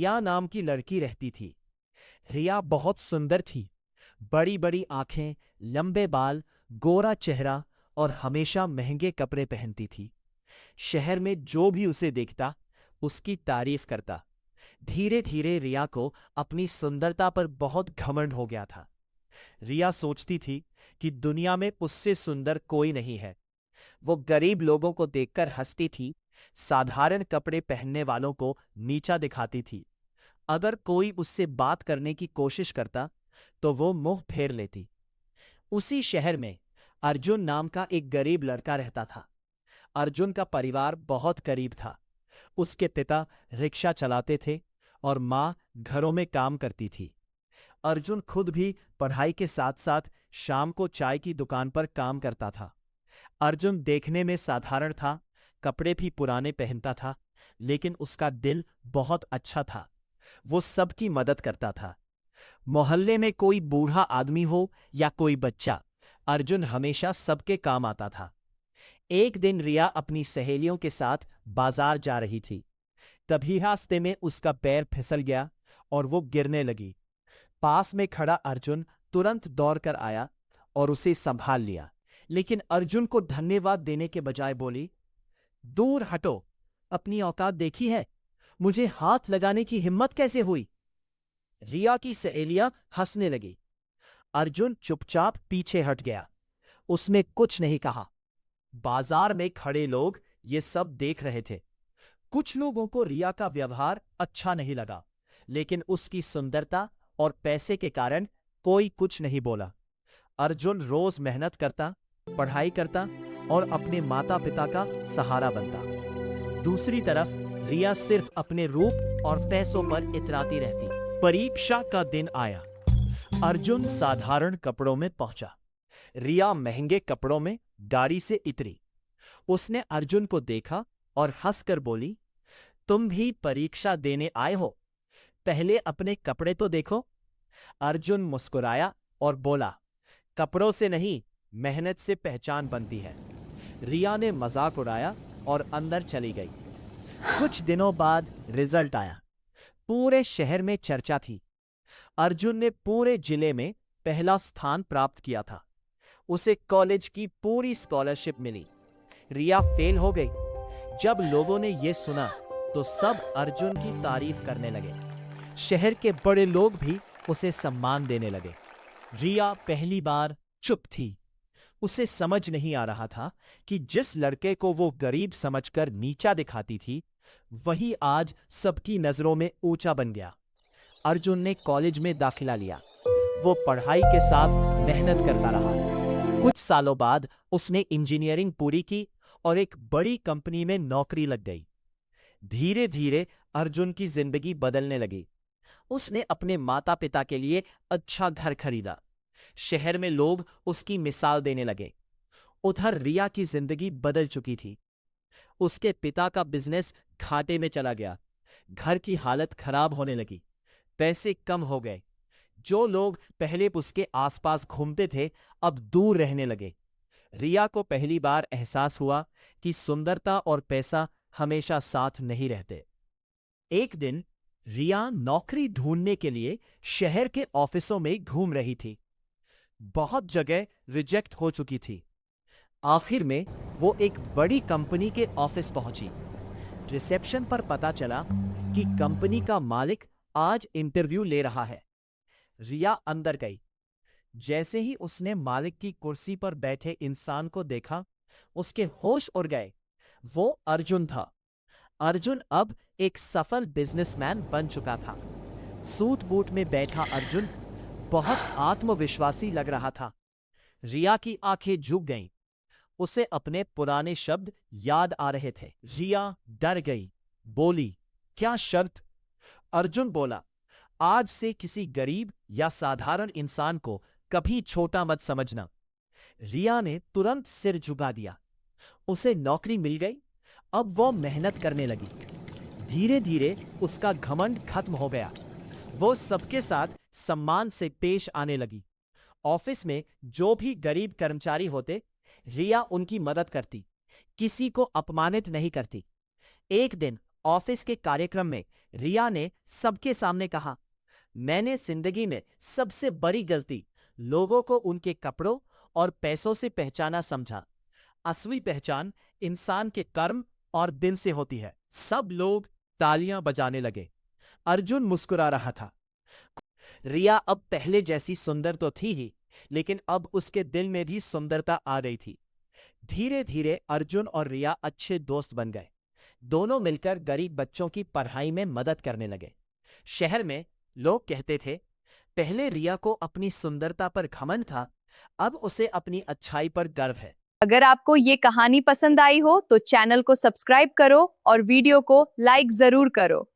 रिया नाम की लड़की रहती थी। रिया बहुत सुंदर थी। बड़ी बड़ी आंखें, लंबे बाल, गोरा चेहरा और हमेशा महंगे कपड़े पहनती थी। शहर में जो भी उसे देखता उसकी तारीफ करता। धीरे धीरे रिया को अपनी सुंदरता पर बहुत घमंड हो गया था। रिया सोचती थी कि दुनिया में उससे सुंदर कोई नहीं है। वो गरीब लोगों को देखकर हंसती थी, साधारण कपड़े पहनने वालों को नीचा दिखाती थी। अगर कोई उससे बात करने की कोशिश करता तो वो मुंह फेर लेती। उसी शहर में अर्जुन नाम का एक गरीब लड़का रहता था। अर्जुन का परिवार बहुत गरीब था। उसके पिता रिक्शा चलाते थे और माँ घरों में काम करती थी। अर्जुन खुद भी पढ़ाई के साथ साथ शाम को चाय की दुकान पर काम करता था। अर्जुन देखने में साधारण था, कपड़े भी पुराने पहनता था, लेकिन उसका दिल बहुत अच्छा था। वो सबकी मदद करता था। मोहल्ले में कोई बूढ़ा आदमी हो या कोई बच्चा, अर्जुन हमेशा सबके काम आता था। एक दिन रिया अपनी सहेलियों के साथ बाजार जा रही थी। तभी रास्ते में उसका पैर फिसल गया और वो गिरने लगी। पास में खड़ा अर्जुन तुरंत दौड़कर आया और उसे संभाल लिया, लेकिन अर्जुन को धन्यवाद देने के बजाय बोली, दूर हटो, अपनी औकात देखी है, मुझे हाथ लगाने की हिम्मत कैसे हुई? रिया की सहेलियां हंसने लगी। अर्जुन चुपचाप पीछे हट गया। उसने कुछ नहीं कहा। बाजार में खड़े लोग ये सब देख रहे थे। कुछ लोगों को रिया का व्यवहार अच्छा नहीं लगा, लेकिन उसकी सुंदरता और पैसे के कारण कोई कुछ नहीं बोला। अर्जुन रोज मेहनत करता, पढ़ाई करता और अपने माता पिता का सहारा बनता। दूसरी तरफ रिया सिर्फ अपने रूप और पैसों पर इतराती रहती। परीक्षा का दिन आया। अर्जुन साधारण कपड़ों में पहुंचा। रिया महंगे कपड़ों में गाड़ी से उतरी। उसने अर्जुन को देखा और हंसकर बोली, तुम भी परीक्षा देने आए हो? पहले अपने कपड़े तो देखो। अर्जुन मुस्कुराया और बोला, कपड़ों से नहीं, मेहनत से पहचान बनती है। रिया ने मजाक उड़ाया और अंदर चली गई। कुछ दिनों बाद रिजल्ट आया। पूरे शहर में चर्चा थी। अर्जुन ने पूरे जिले में पहला स्थान प्राप्त किया था। उसे कॉलेज की पूरी स्कॉलरशिप मिली। रिया फेल हो गई। जब लोगों ने यह सुना तो सब अर्जुन की तारीफ करने लगे। शहर के बड़े लोग भी उसे सम्मान देने लगे। रिया पहली बार चुप थी। उसे समझ नहीं आ रहा था कि जिस लड़के को वो गरीब समझकर नीचा दिखाती थी, वही आज सबकी नजरों में ऊंचा बन गया। अर्जुन ने कॉलेज में दाखिला लिया। वो पढ़ाई के साथ मेहनत करता रहा। कुछ सालों बाद उसने इंजीनियरिंग पूरी की और एक बड़ी कंपनी में नौकरी लग गई। धीरे धीरे अर्जुन की जिंदगी बदलने लगी। उसने अपने माता पिता के लिए अच्छा घर खरीदा। शहर में लोग उसकी मिसाल देने लगे। उधर रिया की जिंदगी बदल चुकी थी। उसके पिता का बिजनेस घाटे में चला गया। घर की हालत खराब होने लगी। पैसे कम हो गए। जो लोग पहले उसके आसपास घूमते थे, अब दूर रहने लगे। रिया को पहली बार एहसास हुआ कि सुंदरता और पैसा हमेशा साथ नहीं रहते। एक दिन रिया नौकरी ढूंढने के लिए शहर के ऑफिसों में घूम रही थी। बहुत जगह रिजेक्ट हो चुकी थी। आखिर में वो एक बड़ी कंपनी के ऑफिस पहुंची। रिसेप्शन पर पता चला कि कंपनी का मालिक आज इंटरव्यू ले रहा है। रिया अंदर गई। जैसे ही उसने मालिक की कुर्सी पर बैठे इंसान को देखा, उसके होश उड़ गए। वो अर्जुन था। अर्जुन अब एक सफल बिजनेसमैन बन चुका था। सूट बूट में बैठा अर्जुन बहुत आत्मविश्वासी लग रहा था। रिया की आंखें झुक गईं। उसे अपने पुराने शब्द याद आ रहे थे। रिया डर गई, बोली, क्या शर्त? अर्जुन बोला, आज से किसी गरीब या साधारण इंसान को कभी छोटा मत समझना। रिया ने तुरंत सिर झुका दिया। उसे नौकरी मिल गई। अब वो मेहनत करने लगी। धीरे धीरे उसका घमंड खत्म हो गया। वो सबके साथ सम्मान से पेश आने लगी। ऑफिस में जो भी गरीब कर्मचारी होते, रिया उनकी मदद करती, किसी को अपमानित नहीं करती। एक दिन ऑफिस के कार्यक्रम में रिया ने सबके सामने कहा, मैंने जिंदगी में सबसे बड़ी गलती लोगों को उनके कपड़ों और पैसों से पहचाना समझा। असली पहचान इंसान के कर्म और दिन से होती है। सब लोग तालियां बजाने लगे। अर्जुन मुस्कुरा रहा था। रिया अब पहले जैसी सुंदर तो थी ही, लेकिन अब उसके दिल में भी सुंदरता आ रही थी। धीरे धीरे अर्जुन और रिया अच्छे दोस्त बन गए। दोनों मिलकर गरीब बच्चों की पढ़ाई में मदद करने लगे। शहर में लोग कहते थे, पहले रिया को अपनी सुंदरता पर घमंड था, अब उसे अपनी अच्छाई पर गर्व है। अगर आपको ये कहानी पसंद आई हो तो चैनल को सब्सक्राइब करो और वीडियो को लाइक जरूर करो।